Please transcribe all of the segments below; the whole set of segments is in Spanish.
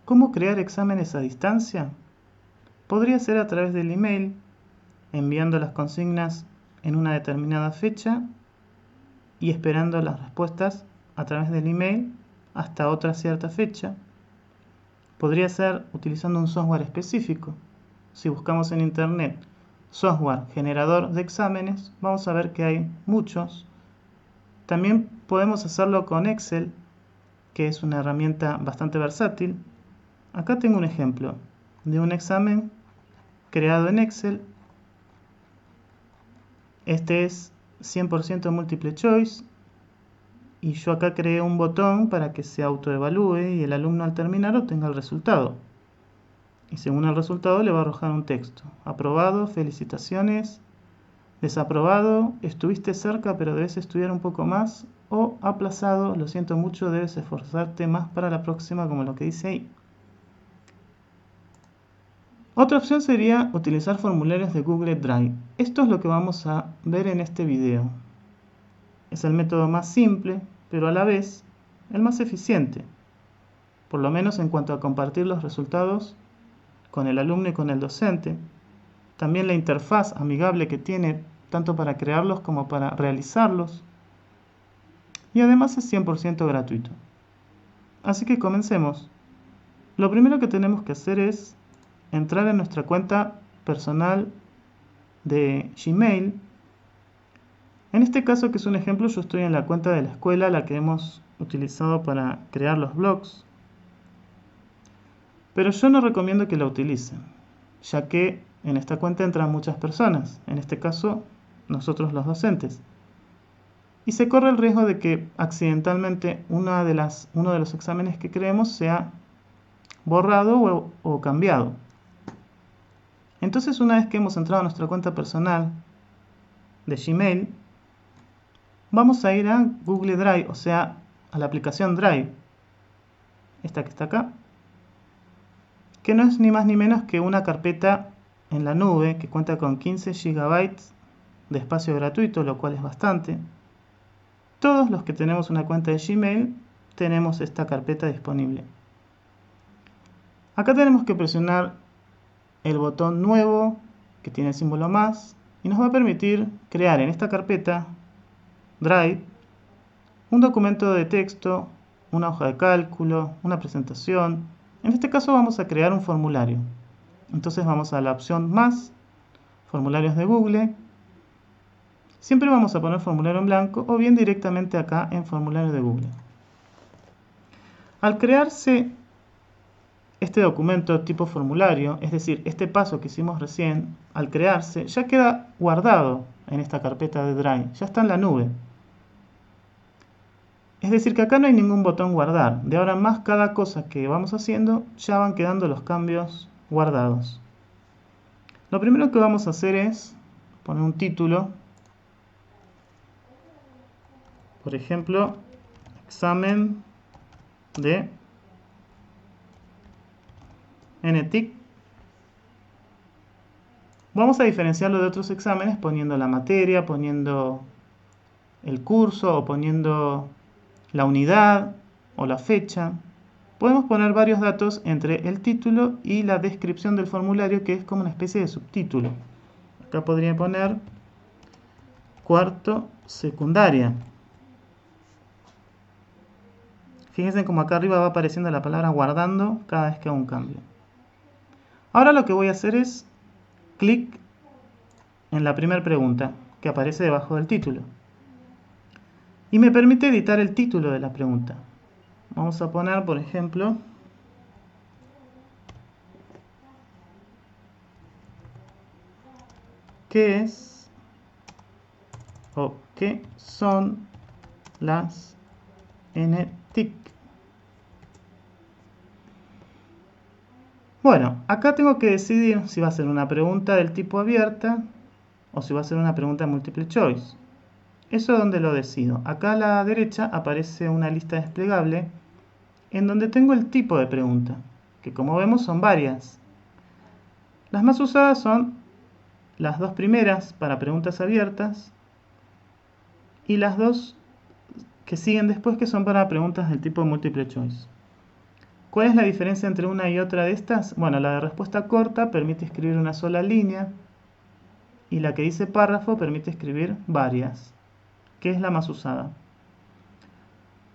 ¿Cómo crear exámenes a distancia? Podría ser a través del email, enviando las consignas en una determinada fecha y esperando las respuestas a través del email hasta otra cierta fecha. Podría ser utilizando un software específico. Si buscamos en internet software generador de exámenes, vamos a ver que hay muchos. También podemos hacerlo con Excel, que es una herramienta bastante versátil. Acá tengo un ejemplo de un examen creado en Excel. Este es 100% múltiple choice y yo acá creé un botón para que se autoevalúe y el alumno al terminar obtenga el resultado. Y según el resultado le va a arrojar un texto. Aprobado, felicitaciones. Desaprobado, estuviste cerca pero debes estudiar un poco más. O aplazado, lo siento mucho, debes esforzarte más para la próxima, como lo que dice ahí. Otra opción sería utilizar formularios de Google Drive. Esto es lo que vamos a ver en este video. Es el método más simple, pero a la vez el más eficiente, por lo menos en cuanto a compartir los resultados con el alumno y con el docente. También la interfaz amigable que tiene tanto para crearlos como para realizarlos. Y además es 100% gratuito. Así que comencemos. Lo primero que tenemos que hacer es entrar en nuestra cuenta personal de Gmail. En este caso, que es un ejemplo, yo estoy en la cuenta de la escuela, la que hemos utilizado para crear los blogs. Pero yo no recomiendo que la utilicen, ya que en esta cuenta entran muchas personas, en este caso nosotros los docentes. Y se corre el riesgo de que accidentalmente uno de los exámenes que creemos sea borrado o cambiado. Entonces, una vez que hemos entrado a nuestra cuenta personal de Gmail, vamos a ir a Google Drive, o sea, a la aplicación Drive, esta que está acá, que no es ni más ni menos que una carpeta en la nube que cuenta con 15 GB de espacio gratuito, lo cual es bastante. Todos los que tenemos una cuenta de Gmail tenemos esta carpeta disponible. Acá tenemos que presionar el botón nuevo que tiene el símbolo más y nos va a permitir crear en esta carpeta Drive un documento de texto, una hoja de cálculo, una presentación. En este caso vamos a crear un formulario. Entonces vamos a la opción más, formularios de Google. Siempre vamos a poner formulario en blanco o bien directamente acá en formulario de Google. Al crearse este documento tipo formulario, es decir, este paso que hicimos recién, al crearse, ya queda guardado en esta carpeta de Drive, ya está en la nube. Es decir, que acá no hay ningún botón guardar. De ahora en más, cada cosa que vamos haciendo, ya van quedando los cambios guardados. Lo primero que vamos a hacer es poner un título. Por ejemplo, examen de NTIC. Vamos a diferenciarlo de otros exámenes poniendo la materia, poniendo el curso o poniendo la unidad o la fecha. Podemos poner varios datos entre el título y la descripción del formulario, que es como una especie de subtítulo. Acá podría poner cuarto secundaria. Fíjense como acá arriba va apareciendo la palabra guardando cada vez que hago un cambio. Ahora lo que voy a hacer es clic en la primera pregunta que aparece debajo del título. Y me permite editar el título de la pregunta. Vamos a poner, por ejemplo, ¿qué es o qué son las NTIC? Bueno, acá tengo que decidir si va a ser una pregunta del tipo abierta o si va a ser una pregunta múltiple choice. ¿Eso es donde lo decido? Acá a la derecha aparece una lista desplegable en donde tengo el tipo de pregunta, que como vemos son varias. Las más usadas son las dos primeras para preguntas abiertas y las dos que siguen después, que son para preguntas del tipo múltiple choice. ¿Cuál es la diferencia entre una y otra de estas? Bueno, la de respuesta corta permite escribir una sola línea y la que dice párrafo permite escribir varias. ¿Qué es la más usada?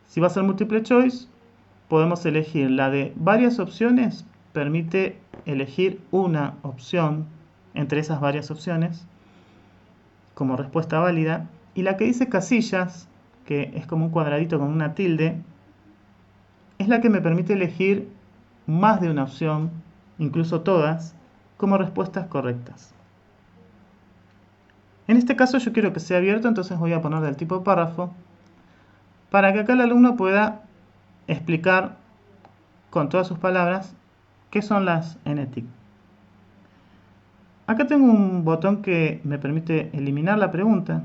Si va a ser multiple choice, podemos elegir la de varias opciones, permite elegir una opción entre esas varias opciones como respuesta válida, y la que dice casillas, que es como un cuadradito con una tilde, es la que me permite elegir más de una opción, incluso todas, como respuestas correctas. En este caso yo quiero que sea abierto, entonces voy a poner del tipo párrafo, para que acá el alumno pueda explicar con todas sus palabras qué son las NTIC. Acá tengo un botón que me permite eliminar la pregunta.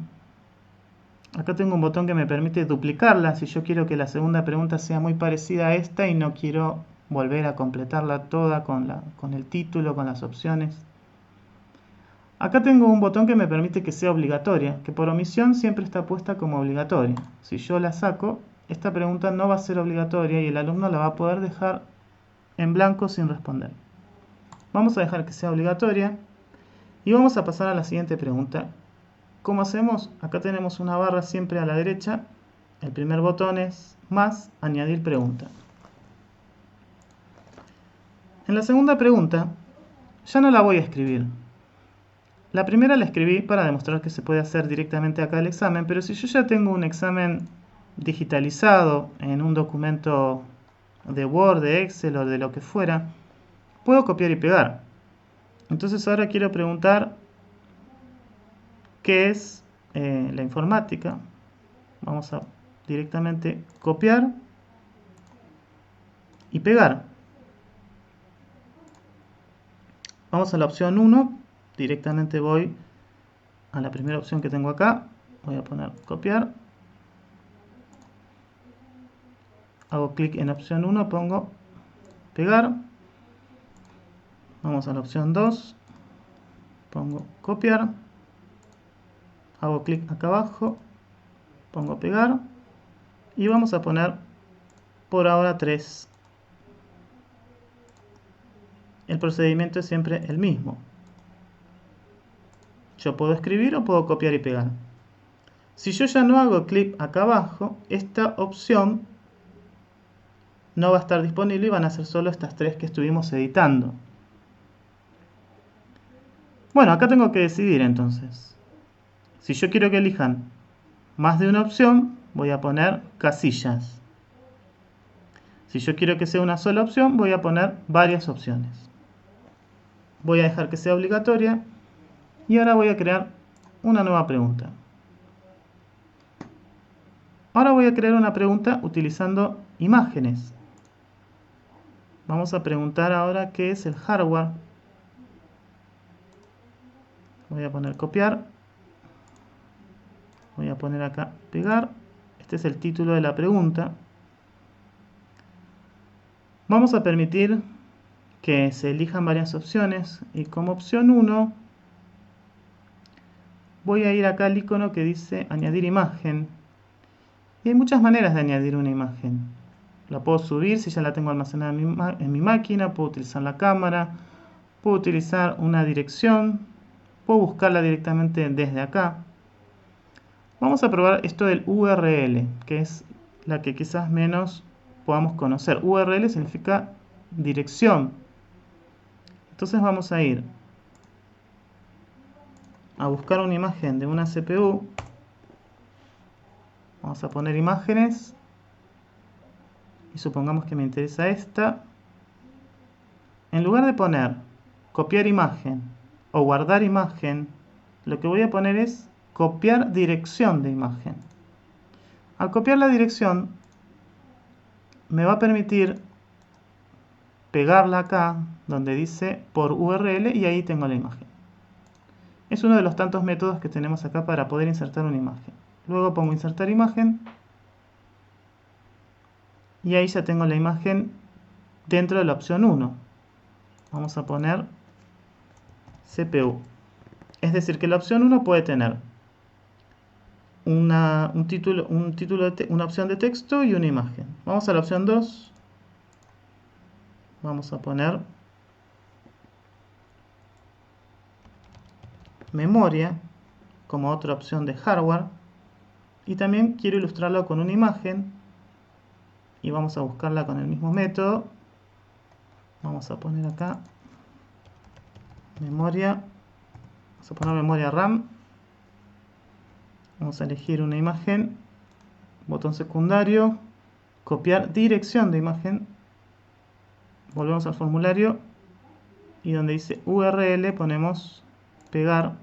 Acá tengo un botón que me permite duplicarla si yo quiero que la segunda pregunta sea muy parecida a esta y no quiero volver a completarla toda con el título, con las opciones. Acá tengo un botón que me permite que sea obligatoria, que por omisión siempre está puesta como obligatoria. Si yo la saco, esta pregunta no va a ser obligatoria y el alumno la va a poder dejar en blanco sin responder. Vamos a dejar que sea obligatoria y vamos a pasar a la siguiente pregunta. ¿Cómo hacemos? Acá tenemos una barra siempre a la derecha. El primer botón es más, añadir pregunta. En la segunda pregunta ya no la voy a escribir. La primera la escribí para demostrar que se puede hacer directamente acá el examen, pero si yo ya tengo un examen digitalizado en un documento de Word, de Excel o de lo que fuera, puedo copiar y pegar. Entonces ahora quiero preguntar qué es la informática. Vamos a directamente copiar y pegar. Vamos a la opción 1, directamente voy a la primera opción que tengo acá, voy a poner copiar, hago clic en opción 1, pongo pegar, vamos a la opción 2, pongo copiar, hago clic acá abajo, pongo pegar y vamos a poner por ahora 3. El procedimiento es siempre el mismo. Yo puedo escribir o puedo copiar y pegar. Si yo ya no hago clic acá abajo, esta opción no va a estar disponible y van a ser solo estas 3 que estuvimos editando. Bueno, acá tengo que decidir entonces. Si yo quiero que elijan más de una opción, voy a poner casillas. Si yo quiero que sea una sola opción, voy a poner varias opciones. Voy a dejar que sea obligatoria y ahora voy a crear una nueva pregunta. Ahora voy a crear una pregunta utilizando imágenes. Vamos a preguntar ahora qué es el hardware. Voy a poner copiar. Voy a poner acá pegar. Este es el título de la pregunta. Vamos a permitir que se elijan varias opciones y como opción 1 voy a ir acá al icono que dice añadir imagen. Y hay muchas maneras de añadir una imagen. La puedo subir si ya la tengo almacenada en mi máquina, puedo utilizar la cámara, puedo utilizar una dirección, puedo buscarla directamente desde acá. Vamos a probar esto del URL, que es la que quizás menos podamos conocer. URL significa dirección. Entonces vamos a ir a buscar una imagen de una CPU. Vamos a poner imágenes. Y supongamos que me interesa esta. En lugar de poner copiar imagen o guardar imagen, lo que voy a poner es copiar dirección de imagen. Al copiar la dirección, me va a permitir pegarla acá, donde dice por URL, y ahí tengo la imagen. Es uno de los tantos métodos que tenemos acá para poder insertar una imagen. Luego pongo insertar imagen, y ahí ya tengo la imagen dentro de la opción 1. Vamos a poner CPU. Es decir, que la opción 1 puede tener una opción de texto y una imagen. Vamos a la opción 2. vamos a poner memoria como otra opción de hardware, y también quiero ilustrarlo con una imagen y vamos a buscarla con el mismo método. Vamos a poner acá memoria, vamos a poner memoria RAM, vamos a elegir una imagen, botón secundario, copiar dirección de imagen, volvemos al formulario y donde dice URL ponemos pegar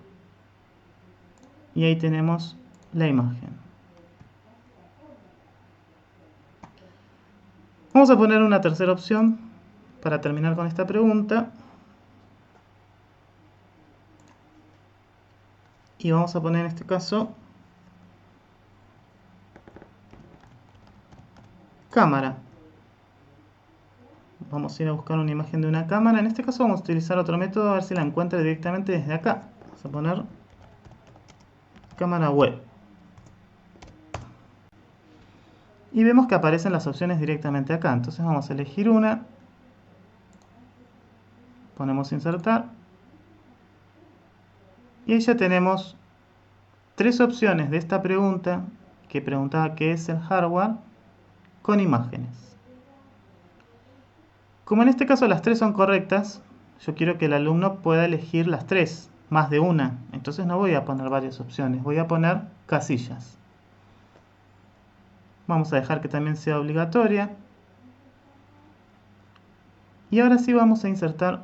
y ahí tenemos la imagen. Vamos a poner una tercera opción para terminar con esta pregunta y vamos a poner en este caso cámara. Vamos a ir a buscar una imagen de una cámara. En este caso vamos a utilizar otro método a ver si la encuentra directamente desde acá. Vamos a poner cámara web y vemos que aparecen las opciones directamente acá. Entonces vamos a elegir una, ponemos insertar y ahí ya tenemos tres opciones de esta pregunta que preguntaba qué es el hardware con imágenes. Como en este caso las tres son correctas, yo quiero que el alumno pueda elegir las tres, más de una. Entonces no voy a poner varias opciones, voy a poner casillas. Vamos a dejar que también sea obligatoria. Y ahora sí vamos a insertar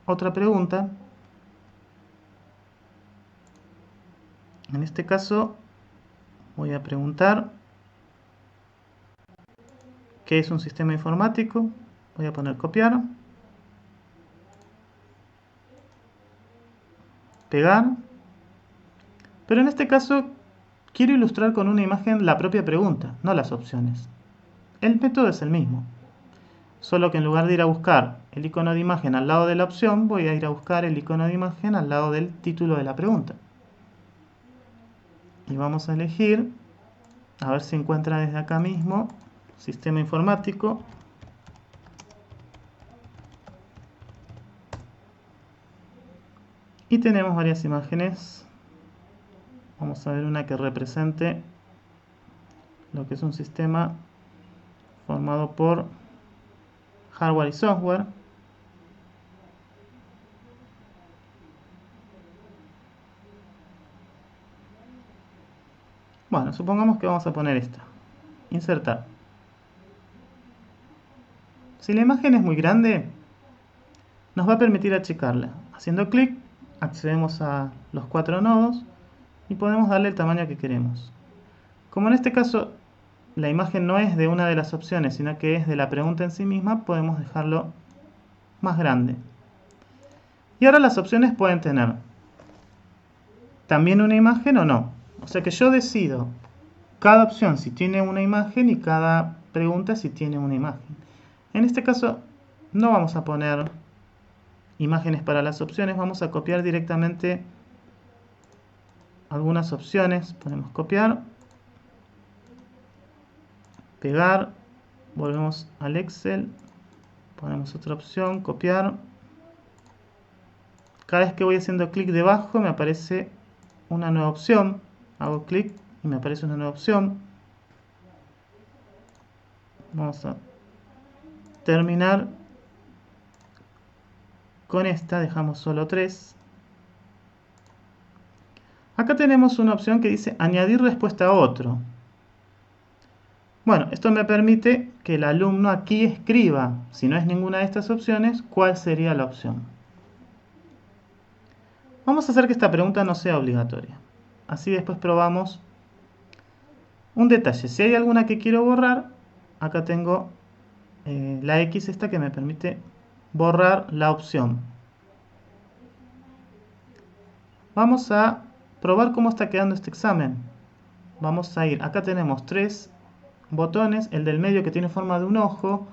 otra pregunta. En este caso voy a preguntar ¿qué es un sistema informático? Voy a poner copiar, pegar, pero en este caso quiero ilustrar con una imagen la propia pregunta, no las opciones. El método es el mismo, solo que en lugar de ir a buscar el icono de imagen al lado de la opción, voy a ir a buscar el icono de imagen al lado del título de la pregunta. Y vamos a elegir, a ver si encuentra desde acá mismo, sistema informático. Y tenemos varias imágenes. Vamos a ver una que represente lo que es un sistema formado por hardware y software. Bueno, supongamos que vamos a poner esta. Insertar. Si la imagen es muy grande, nos va a permitir achicarla. Haciendo clic, accedemos a los 4 nodos y podemos darle el tamaño que queremos. Como en este caso la imagen no es de una de las opciones, sino que es de la pregunta en sí misma, podemos dejarlo más grande. Y ahora las opciones pueden tener también una imagen o no. O sea que yo decido cada opción si tiene una imagen y cada pregunta si tiene una imagen. En este caso no vamos a poner imágenes para las opciones, vamos a copiar directamente algunas opciones. Ponemos copiar, pegar, volvemos al Excel, ponemos otra opción, copiar. Cada vez que voy haciendo clic debajo me aparece una nueva opción, hago clic y me aparece una nueva opción. Vamos a terminar con esta, dejamos solo 3. Acá tenemos una opción que dice añadir respuesta a otro. Bueno, esto me permite que el alumno aquí escriba, si no es ninguna de estas opciones, cuál sería la opción. Vamos a hacer que esta pregunta no sea obligatoria. Así después probamos un detalle. Si hay alguna que quiero borrar, acá tengo la X esta que me permite borrar la opción. Vamos a probar cómo está quedando este examen. Vamos a ir, acá tenemos 3 botones, el del medio que tiene forma de un ojo,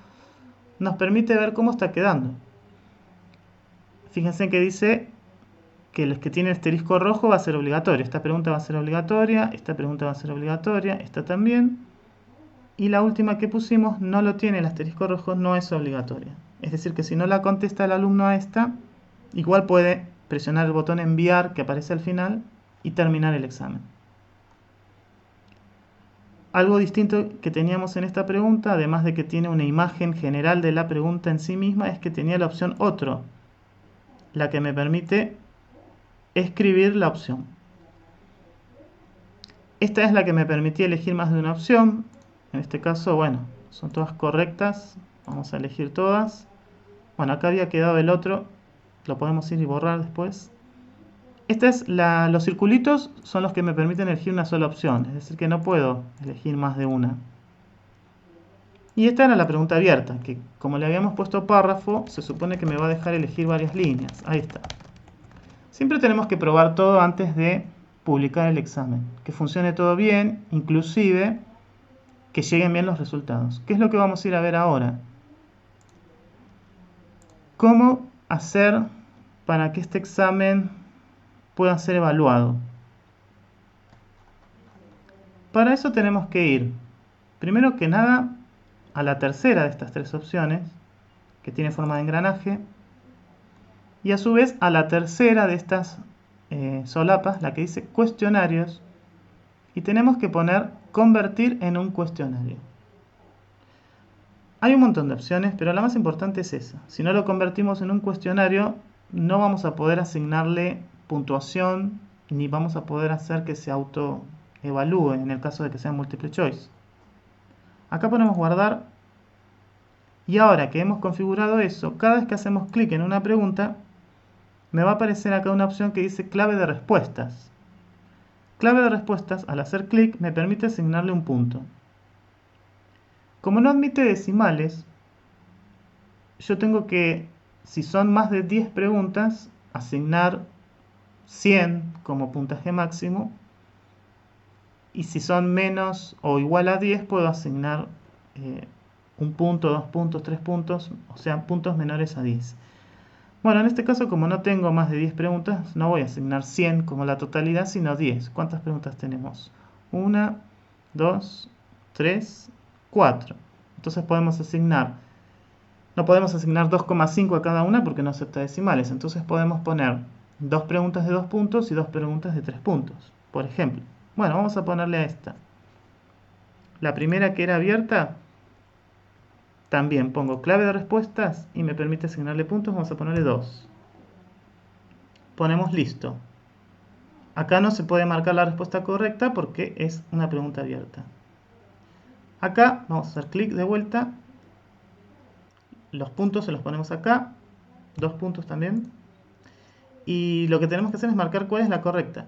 nos permite ver cómo está quedando. Fíjense que dice que el que tiene el asterisco rojo va a ser obligatorio. Esta pregunta va a ser obligatoria, esta pregunta va a ser obligatoria, esta también. Y la última que pusimos no lo tiene, el asterisco rojo no es obligatoria. Es decir, que si no la contesta el alumno a esta, igual puede presionar el botón enviar que aparece al final y terminar el examen. Algo distinto que teníamos en esta pregunta, además de que tiene una imagen general de la pregunta en sí misma, es que tenía la opción otro, la que me permite escribir la opción. Esta es la que me permitía elegir más de una opción. En este caso, bueno, son todas correctas. Vamos a elegir todas. Bueno, acá había quedado el otro. Lo podemos ir y borrar después. Los circulitos son los que me permiten elegir una sola opción. Es decir, que no puedo elegir más de una. Y esta era la pregunta abierta, que como le habíamos puesto párrafo, se supone que me va a dejar elegir varias líneas. Ahí está. Siempre tenemos que probar todo antes de publicar el examen. Que funcione todo bien, inclusive que lleguen bien los resultados. ¿Qué es lo que vamos a ir a ver ahora? ¿Cómo hacer para que este examen pueda ser evaluado? Para eso tenemos que ir, primero que nada, a la tercera de estas tres opciones, que tiene forma de engranaje, y a su vez a la tercera de estas solapas, la que dice cuestionarios, y tenemos que poner convertir en un cuestionario. Hay un montón de opciones, pero la más importante es esa. Si no lo convertimos en un cuestionario, no vamos a poder asignarle puntuación, ni vamos a poder hacer que se autoevalúe en el caso de que sea múltiple choice. Acá ponemos guardar, y ahora que hemos configurado eso, cada vez que hacemos clic en una pregunta, me va a aparecer acá una opción que dice clave de respuestas. Clave de respuestas, al hacer clic, me permite asignarle un punto. Como no admite decimales, yo tengo que, si son más de 10 preguntas, asignar 100 como puntaje máximo, y si son menos o igual a 10, puedo asignar un punto, 2 puntos, 3 puntos, o sea, puntos menores a 10. Bueno, en este caso, como no tengo más de 10 preguntas, no voy a asignar 100 como la totalidad, sino 10. ¿Cuántas preguntas tenemos? 1, 2, 3, 4. Entonces podemos asignar, no podemos asignar 2,5 a cada una porque no acepta decimales. Entonces podemos poner 2 preguntas de 2 puntos y 2 preguntas de 3 puntos, por ejemplo. Bueno, vamos a ponerle a esta. La primera que era abierta, también pongo clave de respuestas y me permite asignarle puntos. Vamos a ponerle 2. Ponemos listo. Acá no se puede marcar la respuesta correcta porque es una pregunta abierta. Acá vamos a hacer clic de vuelta. Los puntos se los ponemos acá. 2 puntos también. Y lo que tenemos que hacer es marcar cuál es la correcta.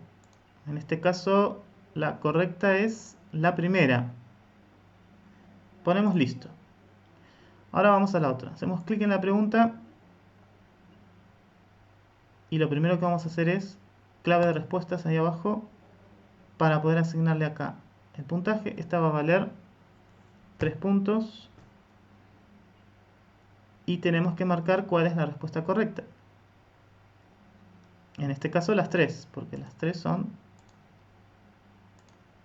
En este caso, la correcta es la primera. Ponemos listo. Ahora vamos a la otra. Hacemos clic en la pregunta. Y lo primero que vamos a hacer es clave de respuestas ahí abajo para poder asignarle acá el puntaje. Esta va a valer 3 puntos. Y tenemos que marcar cuál es la respuesta correcta. En este caso las 3, porque las 3 son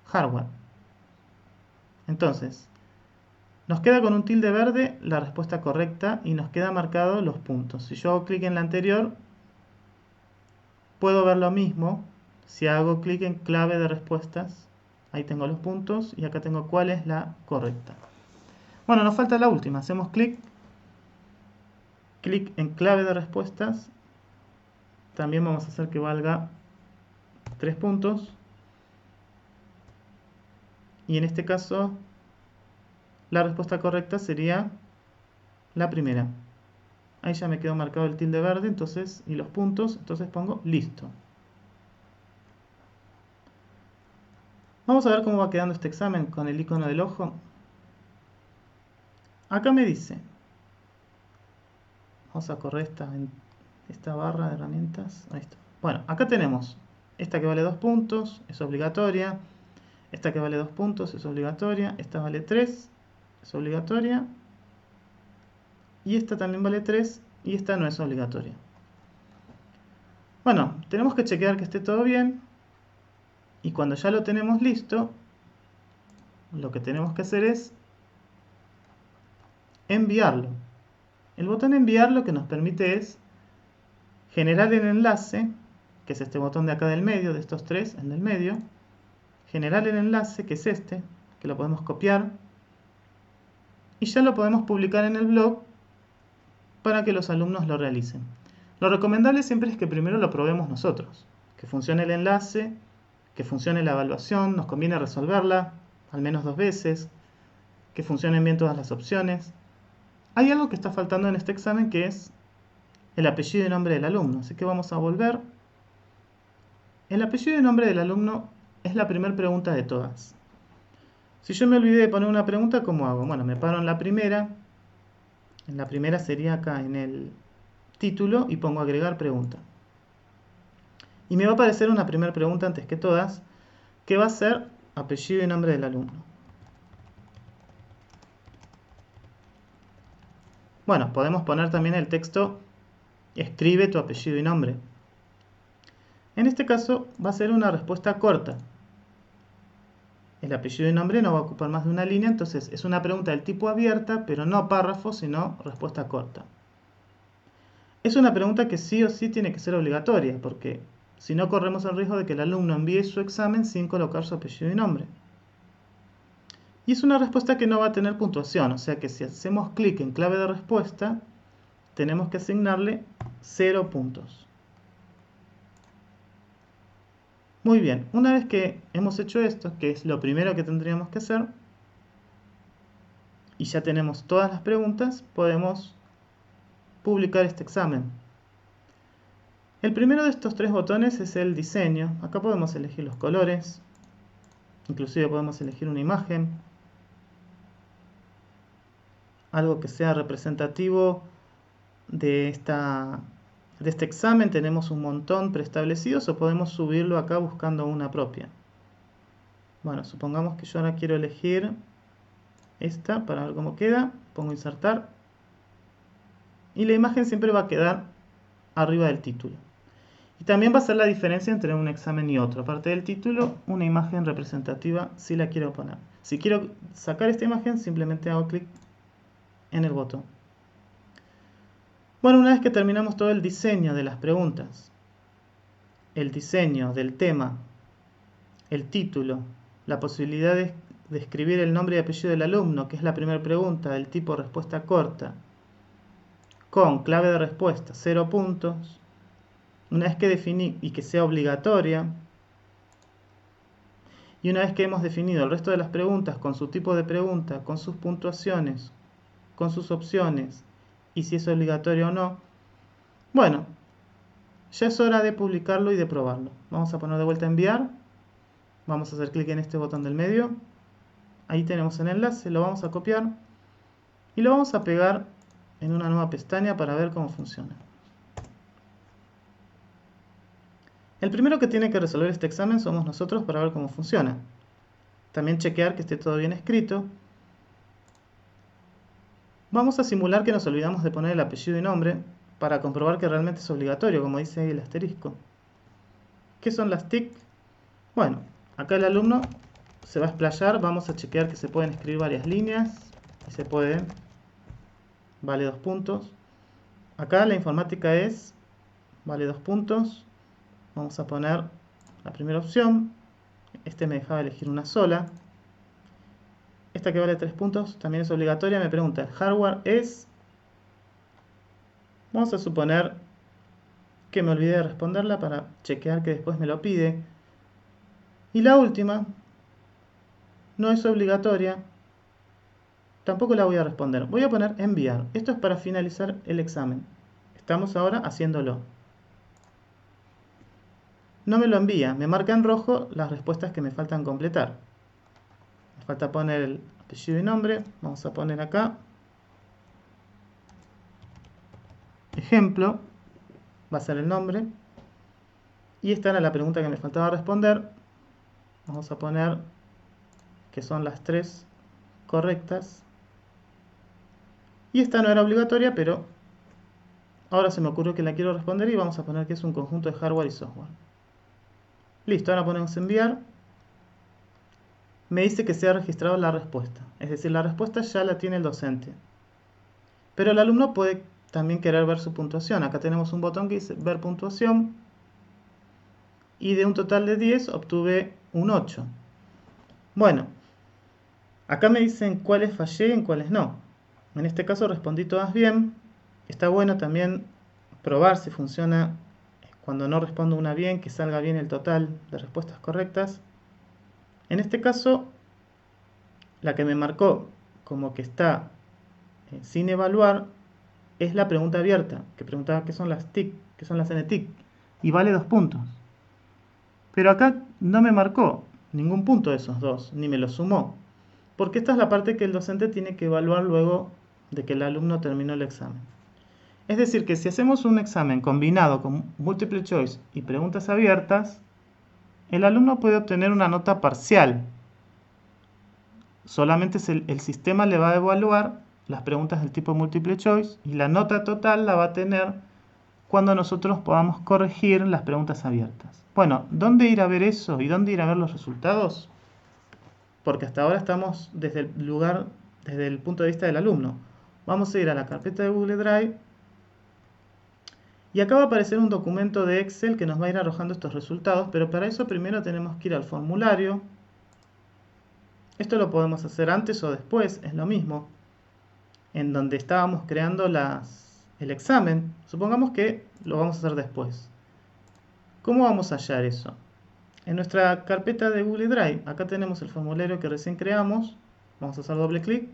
hardware. Entonces, nos queda con un tilde verde la respuesta correcta y nos queda marcado los puntos. Si yo hago clic en la anterior, puedo ver lo mismo. Si hago clic en clave de respuestas, ahí tengo los puntos y acá tengo cuál es la correcta. Bueno, nos falta la última. Hacemos clic en clave de respuestas. También vamos a hacer que valga 3 puntos. Y en este caso, la respuesta correcta sería la primera. Ahí ya me quedó marcado el tilde verde, entonces, y los puntos, entonces pongo listo. Vamos a ver cómo va quedando este examen con el icono del ojo. Acá me dice, vamos a correr esta barra de herramientas. Ahí está. Bueno, acá tenemos esta que vale 2 puntos, es obligatoria. Esta que vale 2 puntos es obligatoria. Esta vale 3, es obligatoria. Y esta también vale 3 y esta no es obligatoria. Bueno, tenemos que chequear que esté todo bien. Y cuando ya lo tenemos listo, lo que tenemos que hacer es enviarlo. El botón enviar lo que nos permite es generar el enlace, que es este botón de acá del medio, de estos tres, el del medio, generar el enlace, que es este, que lo podemos copiar, y ya lo podemos publicar en el blog para que los alumnos lo realicen. Lo recomendable siempre es que primero lo probemos nosotros, que funcione el enlace, que funcione la evaluación, nos conviene resolverla al menos 2 veces, que funcionen bien todas las opciones. Hay algo que está faltando en este examen que es el apellido y nombre del alumno, así que vamos a volver. El apellido y nombre del alumno es la primera pregunta de todas. Si yo me olvidé de poner una pregunta, ¿cómo hago? Bueno, me paro en la primera sería acá en el título y pongo agregar pregunta. Y me va a aparecer una primera pregunta antes que todas, que va a ser apellido y nombre del alumno. Bueno, podemos poner también el texto, escribe tu apellido y nombre. En este caso va a ser una respuesta corta. El apellido y nombre no va a ocupar más de una línea, entonces es una pregunta del tipo abierta, pero no párrafo, sino respuesta corta. Es una pregunta que sí o sí tiene que ser obligatoria, porque si no corremos el riesgo de que el alumno envíe su examen sin colocar su apellido y nombre. Y es una respuesta que no va a tener puntuación, o sea que si hacemos clic en clave de respuesta, tenemos que asignarle 0 puntos. Muy bien, una vez que hemos hecho esto, que es lo primero que tendríamos que hacer, y ya tenemos todas las preguntas, podemos publicar este examen. El primero de estos 3 botones es el diseño. Acá podemos elegir los colores, inclusive podemos elegir una imagen, algo que sea representativo de este examen. Tenemos un montón preestablecidos o podemos subirlo acá buscando una propia. Bueno, supongamos que yo ahora quiero elegir esta para ver cómo queda. Pongo insertar y la imagen siempre va a quedar arriba del título. Y también va a ser la diferencia entre un examen y otro. Aparte del título, una imagen representativa si la quiero poner. Si quiero sacar esta imagen, simplemente hago clic en el botón. Bueno, una vez que terminamos todo el diseño de las preguntas, el diseño del tema, el título, la posibilidad de escribir el nombre y apellido del alumno, que es la primera pregunta del tipo respuesta corta, con clave de respuesta 0 puntos, una vez que definí y que sea obligatoria, y una vez que hemos definido el resto de las preguntas con su tipo de pregunta, con sus puntuaciones, con sus opciones y si es obligatorio o no, bueno, ya es hora de publicarlo y de probarlo. Vamos a poner de vuelta a enviar, vamos a hacer clic en este botón del medio, ahí tenemos el enlace, lo vamos a copiar y lo vamos a pegar en una nueva pestaña para ver cómo funciona. El primero que tiene que resolver este examen somos nosotros para ver cómo funciona. También chequear que esté todo bien escrito. Vamos a simular que nos olvidamos de poner el apellido y nombre para comprobar que realmente es obligatorio, como dice ahí el asterisco. ¿Qué son las TIC? Bueno, acá el alumno se va a explayar, vamos a chequear que se pueden escribir varias líneas, y se pueden, vale 2 puntos. Acá la informática es, vale 2 puntos. Vamos a poner la primera opción, este me dejaba elegir una sola. Esta que vale 3 puntos también es obligatoria, me pregunta, ¿el hardware es? Vamos a suponer que me olvidé de responderla para chequear que después me lo pide. Y la última, no es obligatoria, tampoco la voy a responder. Voy a poner enviar. Esto es para finalizar el examen. Estamos ahora haciéndolo. No me lo envía, me marca en rojo las respuestas que me faltan completar. Me falta poner el apellido y nombre. Vamos a poner acá ejemplo, va a ser el nombre. Y esta era la pregunta que me faltaba responder. Vamos a poner que son las 3 correctas. Y esta no era obligatoria, pero ahora se me ocurrió que la quiero responder y vamos a poner que es un conjunto de hardware y software. Listo, ahora ponemos enviar. Me dice que se ha registrado la respuesta. Es decir, la respuesta ya la tiene el docente. Pero el alumno puede también querer ver su puntuación. Acá tenemos un botón que dice ver puntuación y de un total de 10 obtuve un 8. Bueno, acá me dicen cuáles fallé y en cuáles no. En este caso respondí todas bien. Está bueno también probar si funciona cuando no respondo una bien, que salga bien el total de respuestas correctas. En este caso, la que me marcó como que está sin evaluar es la pregunta abierta, que preguntaba qué son las TIC, qué son las NTIC, y vale 2 puntos. Pero acá no me marcó ningún punto de esos dos, ni me lo sumó, porque esta es la parte que el docente tiene que evaluar luego de que el alumno terminó el examen. Es decir, que si hacemos un examen combinado con multiple choice y preguntas abiertas, el alumno puede obtener una nota parcial. Solamente el sistema le va a evaluar las preguntas del tipo multiple choice y la nota total la va a tener cuando nosotros podamos corregir las preguntas abiertas. Bueno, ¿dónde ir a ver eso y dónde ir a ver los resultados? Porque hasta ahora estamos desde el punto de vista del alumno. Vamos a ir a la carpeta de Google Drive y acá va a aparecer un documento de Excel que nos va a ir arrojando estos resultados, pero para eso primero tenemos que ir al formulario. Esto lo podemos hacer antes o después, es lo mismo. En donde estábamos creando el examen, supongamos que lo vamos a hacer después. ¿Cómo vamos a hallar eso? En nuestra carpeta de Google Drive, acá tenemos el formulario que recién creamos. Vamos a hacer doble clic.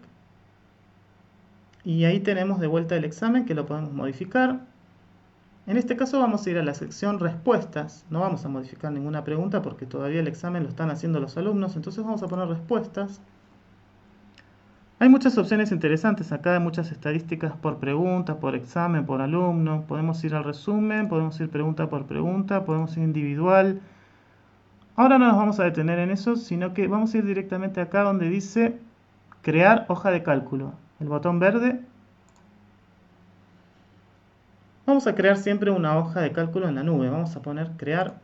Y ahí tenemos de vuelta el examen que lo podemos modificar. En este caso vamos a ir a la sección respuestas. No vamos a modificar ninguna pregunta porque todavía el examen lo están haciendo los alumnos. Entonces vamos a poner respuestas. Hay muchas opciones interesantes acá, hay muchas estadísticas por pregunta, por examen, por alumno. Podemos ir al resumen, podemos ir pregunta por pregunta, podemos ir individual. Ahora no nos vamos a detener en eso, sino que vamos a ir directamente acá donde dice crear hoja de cálculo. El botón verde. Vamos a crear siempre una hoja de cálculo en la nube. Vamos a poner crear.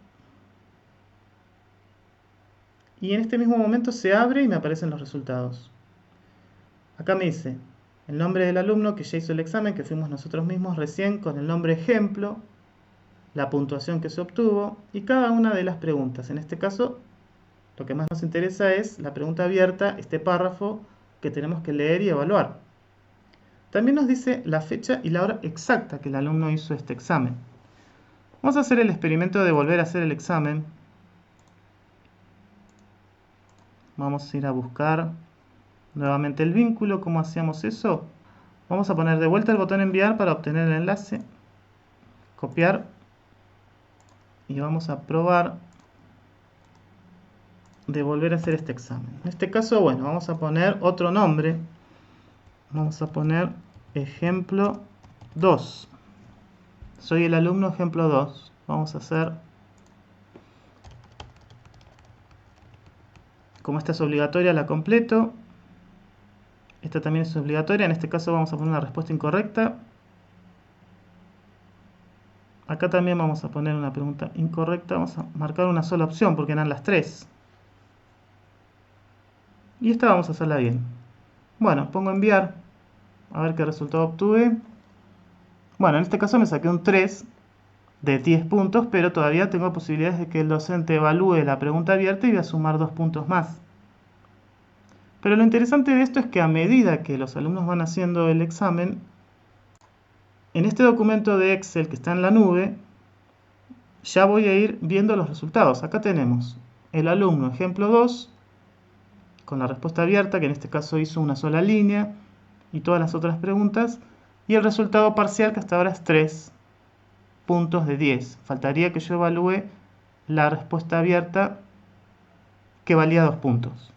Y en este mismo momento se abre y me aparecen los resultados. Acá me dice el nombre del alumno que ya hizo el examen, que fuimos nosotros mismos recién, con el nombre ejemplo, la puntuación que se obtuvo y cada una de las preguntas. En este caso, lo que más nos interesa es la pregunta abierta, este párrafo que tenemos que leer y evaluar. También nos dice la fecha y la hora exacta que el alumno hizo este examen. Vamos a hacer el experimento de volver a hacer el examen. Vamos a ir a buscar nuevamente el vínculo. ¿Cómo hacíamos eso? Vamos a poner de vuelta el botón enviar para obtener el enlace. Copiar. Y vamos a probar de volver a hacer este examen. En este caso, bueno, vamos a poner otro nombre. Vamos a poner ejemplo 2. Soy el alumno ejemplo 2. Vamos a hacer, como esta es obligatoria, la completo. Esta también es obligatoria. En este caso vamos a poner una respuesta incorrecta. Acá también vamos a poner una pregunta incorrecta. Vamos a marcar una sola opción porque eran las 3. Y esta vamos a hacerla bien. Bueno, pongo enviar. A ver qué resultado obtuve. Bueno, en este caso me saqué un 3 de 10 puntos, pero todavía tengo posibilidades de que el docente evalúe la pregunta abierta y voy a sumar 2 puntos más. Pero lo interesante de esto es que a medida que los alumnos van haciendo el examen, en este documento de Excel que está en la nube, ya voy a ir viendo los resultados. Acá tenemos el alumno ejemplo 2, con la respuesta abierta, que en este caso hizo una sola línea, y todas las otras preguntas, y el resultado parcial que hasta ahora es 3 puntos de 10. Faltaría que yo evalúe la respuesta abierta que valía 2 puntos.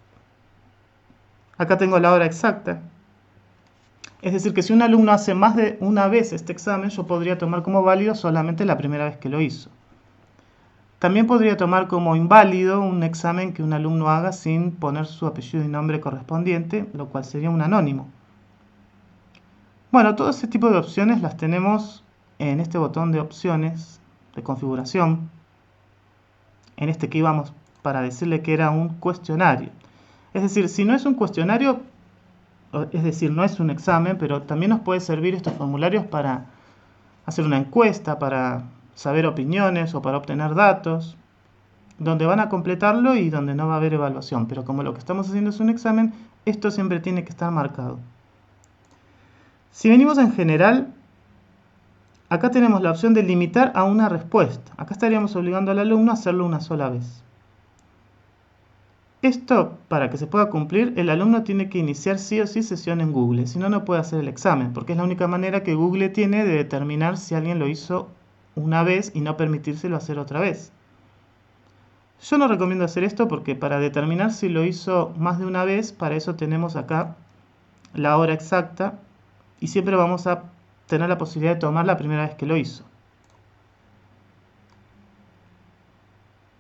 Acá tengo la hora exacta. Es decir, que si un alumno hace más de una vez este examen, yo podría tomar como válido solamente la primera vez que lo hizo. También podría tomar como inválido un examen que un alumno haga sin poner su apellido y nombre correspondiente, lo cual sería un anónimo. Bueno, todo ese tipo de opciones las tenemos en este botón de opciones de configuración, en este que íbamos para decirle que era un cuestionario. Es decir, si no es un cuestionario, es decir, no es un examen, pero también nos puede servir estos formularios para hacer una encuesta, para saber opiniones o para obtener datos, donde van a completarlo y donde no va a haber evaluación. Pero como lo que estamos haciendo es un examen, esto siempre tiene que estar marcado. Si venimos en general, acá tenemos la opción de limitar a una respuesta. Acá estaríamos obligando al alumno a hacerlo una sola vez. Esto, para que se pueda cumplir, el alumno tiene que iniciar sí o sí sesión en Google, si no, no puede hacer el examen, porque es la única manera que Google tiene de determinar si alguien lo hizo una vez y no permitírselo hacer otra vez. Yo no recomiendo hacer esto porque para determinar si lo hizo más de una vez, para eso tenemos acá la hora exacta y siempre vamos a tener la posibilidad de tomar la primera vez que lo hizo.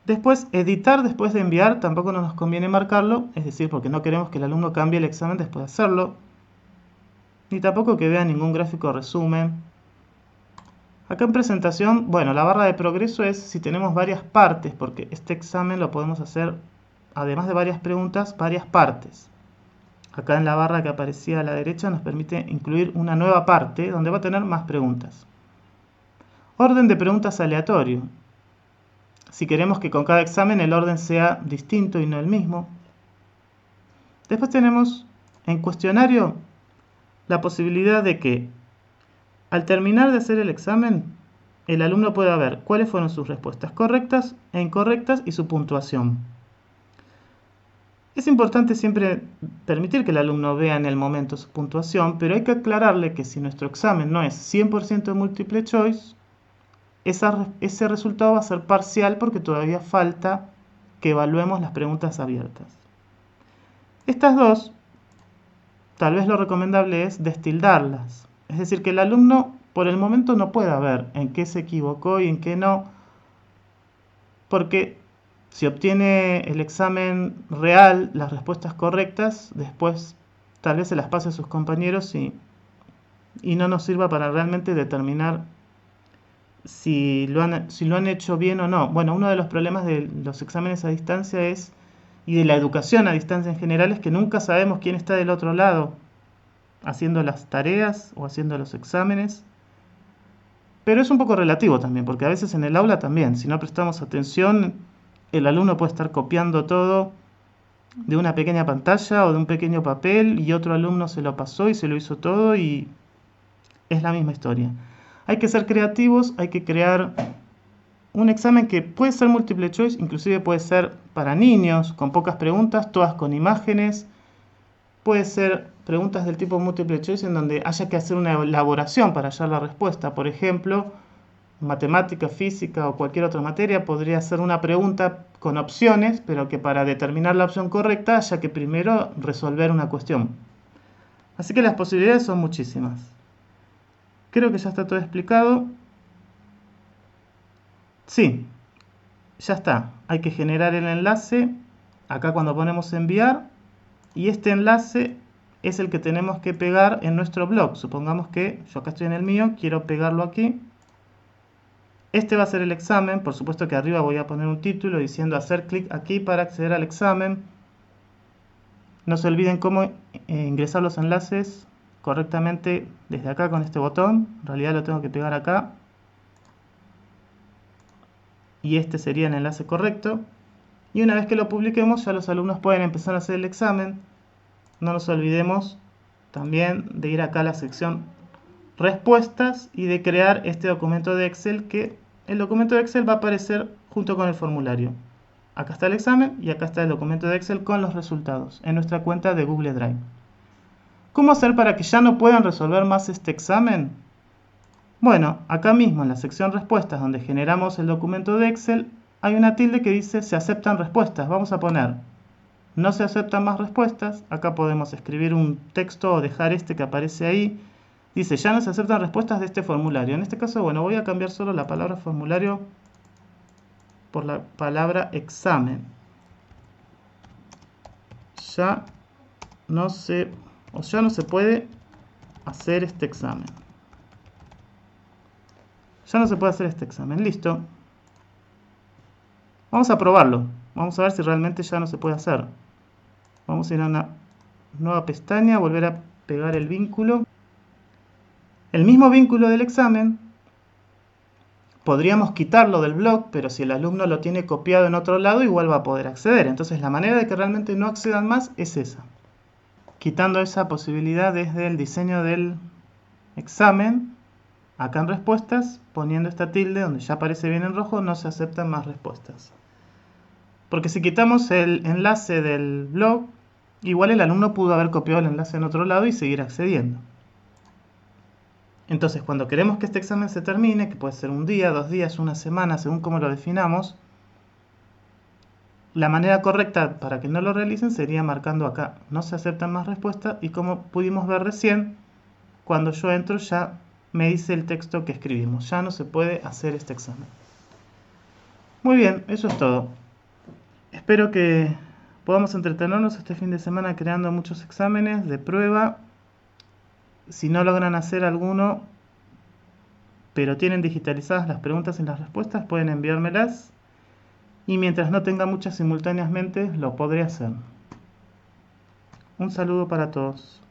Después, editar después de enviar, tampoco nos conviene marcarlo, es decir, porque no queremos que el alumno cambie el examen después de hacerlo, ni tampoco que vea ningún gráfico resumen. Acá en presentación, bueno, la barra de progreso es si tenemos varias partes, porque este examen lo podemos hacer, además de varias preguntas, varias partes. Acá en la barra que aparecía a la derecha nos permite incluir una nueva parte donde va a tener más preguntas. Orden de preguntas aleatorio. Si queremos que con cada examen el orden sea distinto y no el mismo. Después tenemos en cuestionario la posibilidad de que al terminar de hacer el examen, el alumno pueda ver cuáles fueron sus respuestas correctas e incorrectas y su puntuación. Es importante siempre permitir que el alumno vea en el momento su puntuación, pero hay que aclararle que si nuestro examen no es 100% múltiple choice, ese resultado va a ser parcial porque todavía falta que evaluemos las preguntas abiertas. Estas dos, tal vez lo recomendable es destildarlas. Es decir, que el alumno por el momento no pueda ver en qué se equivocó y en qué no, porque si obtiene el examen real, las respuestas correctas, después tal vez se las pase a sus compañeros y no nos sirva para realmente determinar si lo han hecho bien o no. Bueno, uno de los problemas de los exámenes a distancia y de la educación a distancia en general, es que nunca sabemos quién está del otro lado, haciendo las tareas o haciendo los exámenes. Pero es un poco relativo también, porque a veces en el aula también, si no prestamos atención, el alumno puede estar copiando todo de una pequeña pantalla o de un pequeño papel y otro alumno se lo pasó y se lo hizo todo y es la misma historia. Hay que ser creativos, hay que crear un examen que puede ser múltiple choice, inclusive puede ser para niños, con pocas preguntas, todas con imágenes. Puede ser preguntas del tipo múltiple choice en donde haya que hacer una elaboración para hallar la respuesta. Por ejemplo, matemática, física o cualquier otra materia podría ser una pregunta con opciones, pero que para determinar la opción correcta haya que primero resolver una cuestión. Así que las posibilidades son muchísimas. Creo que ya está todo explicado. Sí, ya está. Hay que generar el enlace. Acá cuando ponemos enviar. Y este enlace es el que tenemos que pegar en nuestro blog. Supongamos que yo acá estoy en el mío, quiero pegarlo aquí. Este va a ser el examen. Por supuesto que arriba voy a poner un título diciendo hacer clic aquí para acceder al examen. No se olviden cómo ingresar los enlaces correctamente desde acá con este botón. En realidad lo tengo que pegar acá. Y este sería el enlace correcto. Y una vez que lo publiquemos, ya los alumnos pueden empezar a hacer el examen. No nos olvidemos también de ir acá a la sección respuestas y de crear este documento de Excel, que el documento de Excel va a aparecer junto con el formulario. Acá está el examen y acá está el documento de Excel con los resultados en nuestra cuenta de Google Drive. ¿Cómo hacer para que ya no puedan resolver más este examen? Bueno, acá mismo en la sección respuestas donde generamos el documento de Excel hay una tilde que dice se aceptan respuestas. Vamos a poner no se aceptan más respuestas. Acá podemos escribir un texto o dejar este que aparece ahí. Dice ya no se aceptan respuestas de este formulario. En este caso, bueno, voy a cambiar solo la palabra formulario por la palabra examen. Ya no se puede hacer este examen. Ya no se puede hacer este examen. Listo. Vamos a probarlo. Vamos a ver si realmente ya no se puede hacer. Vamos a ir a una nueva pestaña, volver a pegar el vínculo. El mismo vínculo del examen podríamos quitarlo del blog, pero si el alumno lo tiene copiado en otro lado, igual va a poder acceder. Entonces la manera de que realmente no accedan más es esa. Quitando esa posibilidad desde el diseño del examen, acá en respuestas, poniendo esta tilde donde ya aparece bien en rojo, no se aceptan más respuestas. Porque si quitamos el enlace del blog, igual el alumno pudo haber copiado el enlace en otro lado y seguir accediendo. Entonces, cuando queremos que este examen se termine, que puede ser un día, 2 días, una semana, según cómo lo definamos, la manera correcta para que no lo realicen sería marcando acá, no se aceptan más respuestas, y como pudimos ver recién, cuando yo entro ya me dice el texto que escribimos, ya no se puede hacer este examen. Muy bien, eso es todo. Espero que podamos entretenernos este fin de semana creando muchos exámenes de prueba. Si no logran hacer alguno, pero tienen digitalizadas las preguntas y las respuestas, pueden enviármelas. Y mientras no tenga muchas simultáneamente, lo podré hacer. Un saludo para todos.